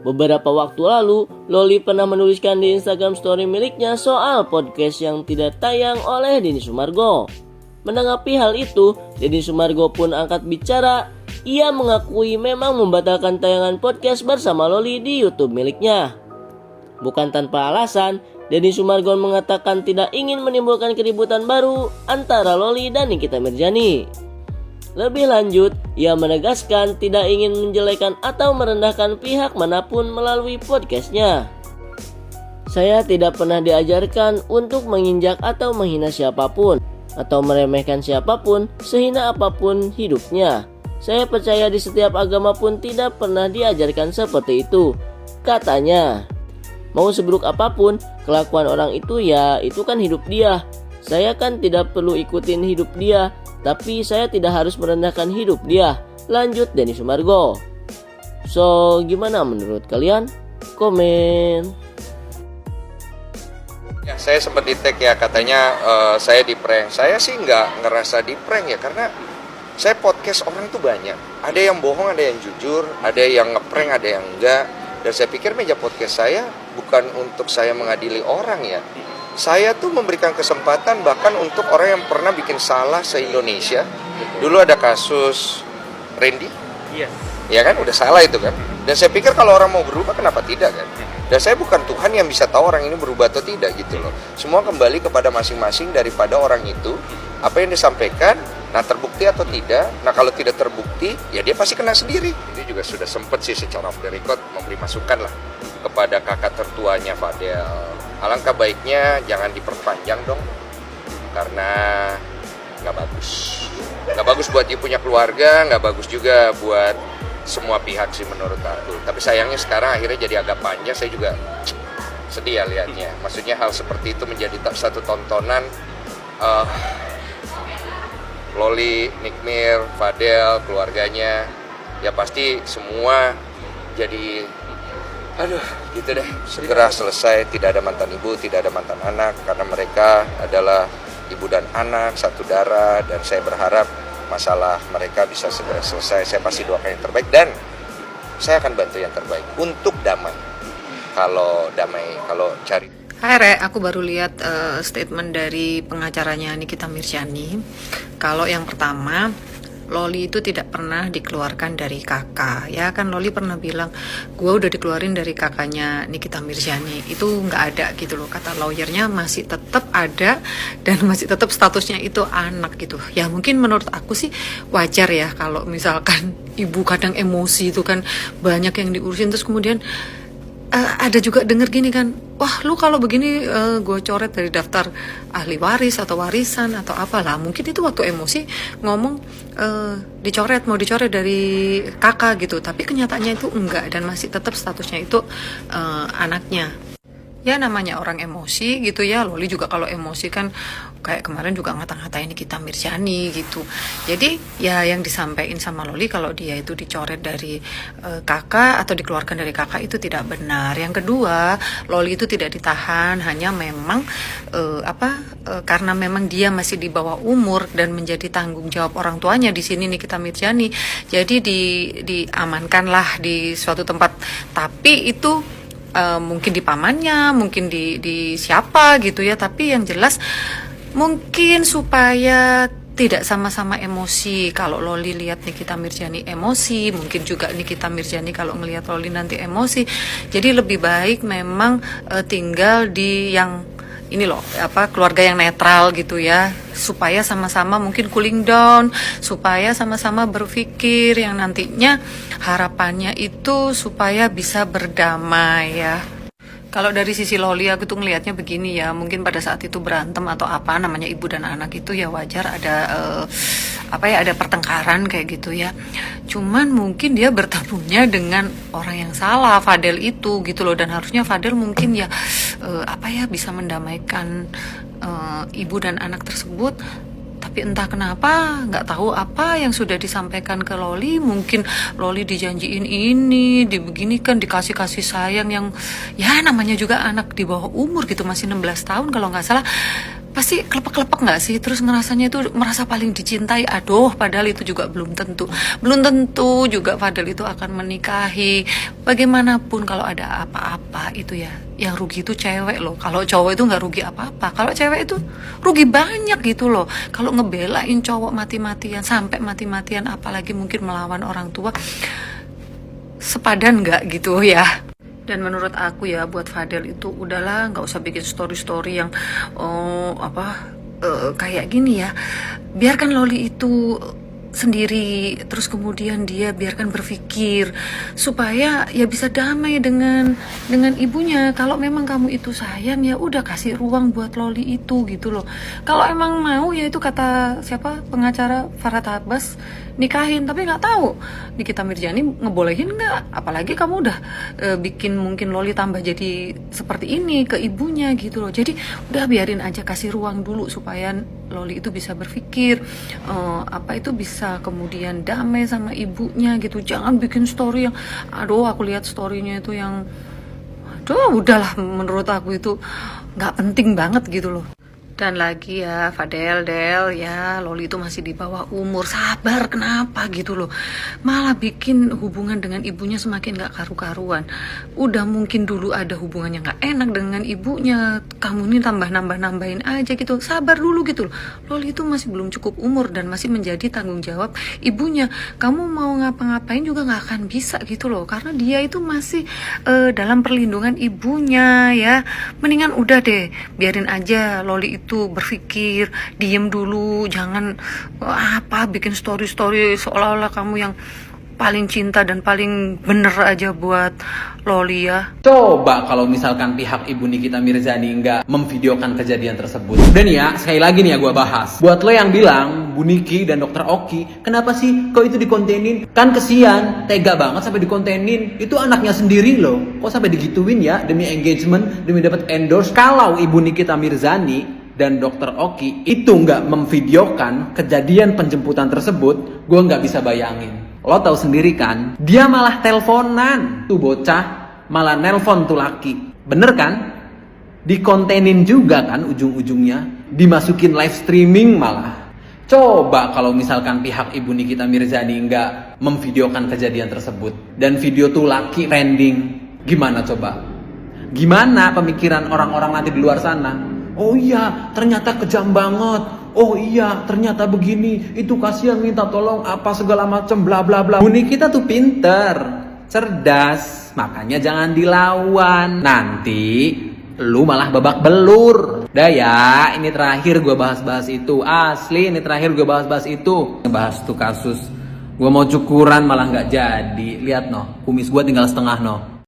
Beberapa waktu lalu, Loli pernah menuliskan di Instagram story miliknya soal podcast yang tidak tayang oleh Denny Sumargo. Menanggapi hal itu, Denny Sumargo pun angkat bicara. Ia mengakui memang membatalkan tayangan podcast bersama Loli di YouTube miliknya. Bukan tanpa alasan, Denny Sumargo mengatakan tidak ingin menimbulkan keributan baru antara Loli dan Nikita Mirzani. Lebih lanjut, ia menegaskan tidak ingin menjelekan atau merendahkan pihak manapun melalui podcastnya. Saya tidak pernah diajarkan untuk menginjak atau menghina siapapun, atau meremehkan siapapun sehina apapun hidupnya. Saya percaya di setiap agama pun tidak pernah diajarkan seperti itu, katanya. Mau seburuk apapun kelakuan orang itu, ya itu kan hidup dia. Saya kan tidak perlu ikutin hidup dia, tapi saya tidak harus merendahkan hidup dia, lanjut Denny Sumargo. So, gimana menurut kalian? Komen. Ya, saya sempat di-tag ya, katanya saya di-prank. Saya sih nggak ngerasa di-prank ya, karena saya podcast orang tuh banyak. Ada yang bohong, ada yang jujur, ada yang ngeprank, ada yang enggak. Dan saya pikir meja podcast saya bukan untuk saya mengadili orang ya. Saya tuh memberikan kesempatan bahkan untuk orang yang pernah bikin salah se-Indonesia. Dulu ada kasus Randy. Iya. Ya kan, udah salah itu kan. Dan saya pikir kalau orang mau berubah, kenapa tidak kan? Dan saya bukan Tuhan yang bisa tahu orang ini berubah atau tidak gitu loh. Semua kembali kepada masing-masing daripada orang itu. Apa yang disampaikan, nah terbukti atau tidak. Nah kalau tidak terbukti, ya dia pasti kena sendiri. Dia juga sudah sempat sih secara off the record memberi masukan lah kepada kakak tertuanya Fadel. Alangkah baiknya jangan diperpanjang dong, karena nggak bagus. Nggak bagus buat dia punya keluarga, nggak bagus juga buat semua pihak sih menurut aku. Tapi sayangnya sekarang akhirnya jadi agak panjang, saya juga sedih ya lihatnya. Maksudnya hal seperti itu menjadi satu tontonan. Loli, Nikmir, Fadel, keluarganya, ya pasti semua jadi gitu deh, segera selesai. Tidak ada mantan ibu, tidak ada mantan anak, karena mereka adalah ibu dan anak satu darah. Dan saya berharap masalah mereka bisa segera selesai. Saya pasti doakan yang terbaik dan saya akan bantu yang terbaik untuk damai. Kalau cari. Hai Re, aku baru lihat statement dari pengacaranya Nikita Mirzani. Kalau yang pertama, Loli itu tidak pernah dikeluarkan dari kakak. Ya kan Loli pernah bilang, gue udah dikeluarin dari kakaknya Nikita Mirzani. Itu nggak ada gitu loh. Kata lawyernya masih tetap ada dan masih tetap statusnya itu anak gitu. Ya mungkin menurut aku sih wajar ya kalau misalkan ibu kadang emosi itu kan banyak yang diurusin. Terus kemudian ada juga denger gini kan, wah lu kalau begini gue coret dari daftar ahli waris atau warisan atau apalah. Mungkin itu waktu emosi ngomong mau dicoret dari kakak gitu, tapi kenyataannya itu enggak dan masih tetap statusnya itu anaknya. Ya namanya orang emosi gitu ya. Loli juga kalau emosi kan kayak kemarin juga ngata-ngatain Nikita Mirzani gitu. Jadi ya yang disampaikan sama Loli kalau dia itu dicoret dari kakak atau dikeluarkan dari kakak itu tidak benar. Yang kedua, Loli itu tidak ditahan, hanya memang karena memang dia masih di bawah umur dan menjadi tanggung jawab orang tuanya di sini Nikita Mirzani. Jadi diamankanlah di suatu tempat. Tapi itu mungkin di pamannya, mungkin di siapa gitu ya, tapi yang jelas mungkin supaya tidak sama-sama emosi. Kalau Loli lihat Nikita Mirzani emosi, mungkin juga Nikita Mirzani kalau ngelihat Loli nanti emosi. Jadi lebih baik memang tinggal di yang ini loh, keluarga yang netral gitu ya, supaya sama-sama mungkin cooling down, supaya sama-sama berpikir yang nantinya harapannya itu supaya bisa berdamai ya. Kalau dari sisi Loli aku tuh ngelihatnya begini ya, mungkin pada saat itu berantem atau apa namanya ibu dan anak itu ya wajar ada ada pertengkaran kayak gitu ya. Cuman mungkin dia bertemunya dengan orang yang salah, Fadel itu gitu loh, dan harusnya Fadel mungkin ya bisa mendamaikan ibu dan anak tersebut. Tapi entah kenapa nggak tahu apa yang sudah disampaikan ke Loli. Mungkin Loli dijanjiin ini, dibeginikan, dikasih kasih sayang yang ya namanya juga anak di bawah umur gitu, masih 16 tahun kalau nggak salah. pasti kelepek-kelepek nggak sih? Terus ngerasanya itu merasa paling dicintai. Aduh, padahal itu juga belum tentu. Belum tentu juga Fadel itu akan menikahi. Bagaimanapun kalau ada apa-apa itu ya, yang rugi itu cewek loh. Kalau cowok itu nggak rugi apa-apa. Kalau cewek itu rugi banyak gitu loh. Kalau ngebelain cowok mati-matian, sampai mati-matian, apalagi mungkin melawan orang tua, sepadan nggak gitu ya. Dan menurut aku ya, buat Fadel itu udahlah, nggak usah bikin story-story yang kayak gini ya. Biarkan Loli itu sendiri, terus kemudian dia biarkan berpikir supaya ya bisa damai dengan ibunya. Kalau memang kamu itu sayang, ya udah kasih ruang buat Loli itu gitu loh. Kalau emang mau, ya itu kata siapa, pengacara Farhad Abbas, nikahin. Tapi nggak tahu Nikita Mirzani ngebolehin nggak, apalagi kamu udah bikin mungkin Loli tambah jadi seperti ini ke ibunya gitu loh. Jadi udah biarin aja, kasih ruang dulu supaya Loli itu bisa berpikir, itu bisa kemudian damai sama ibunya gitu. Jangan bikin story yang, aduh aku lihat storynya itu yang, aduh udahlah, menurut aku itu nggak penting banget gitu loh. Dan lagi ya Fadel, Del ya, Loli itu masih di bawah umur, sabar kenapa gitu loh. Malah bikin hubungan dengan ibunya semakin gak karu-karuan. Udah mungkin dulu ada hubungannya gak enak dengan ibunya, kamu ini tambah-nambahin aja gitu. Sabar dulu gitu loh. Loli itu masih belum cukup umur dan masih menjadi tanggung jawab ibunya. Kamu mau ngapa-ngapain juga gak akan bisa gitu loh, karena dia itu masih dalam perlindungan ibunya ya. Mendingan udah deh, biarin aja Loli itu berpikir, diem dulu, jangan bikin story-story seolah-olah kamu yang paling cinta dan paling bener aja buat Loli ya. Coba kalau misalkan pihak Ibu Nikita Mirzani nggak memvideokan kejadian tersebut. Dan ya, sekali lagi nih ya gue bahas. Buat lo yang bilang, Bu Niki dan Dokter Oki, kenapa sih kok itu dikontenin? Kan kesian, tega banget sampai dikontenin. Itu anaknya sendiri loh. Kok sampai digituin ya, demi engagement, demi dapat endorse. Kalau Ibu Nikita Mirzani dan Dokter Oki itu nggak memvideokan kejadian penjemputan tersebut, gue nggak bisa bayangin. Lo tahu sendiri kan, dia malah teleponan. Tuh bocah malah nelpon tuh laki. Bener kan? Dikontenin juga kan ujung-ujungnya. Dimasukin live streaming malah. Coba kalau misalkan pihak Ibu Nikita Mirzani nggak memvideokan kejadian tersebut, dan video tuh laki trending, gimana coba? Gimana pemikiran orang-orang nanti di luar sana? Oh iya, ternyata kejam banget. Oh iya, ternyata begini. Itu kasihan, minta tolong apa segala macam bla bla bla. Bu Nikita tuh pinter, cerdas, makanya jangan dilawan. Nanti lu malah babak belur. Dah ya, ini terakhir gue bahas-bahas itu. Asli, ini terakhir gue bahas-bahas itu. Ngebahas tuh kasus. Gue mau cukuran malah nggak jadi. Lihat noh, kumis gue tinggal setengah noh.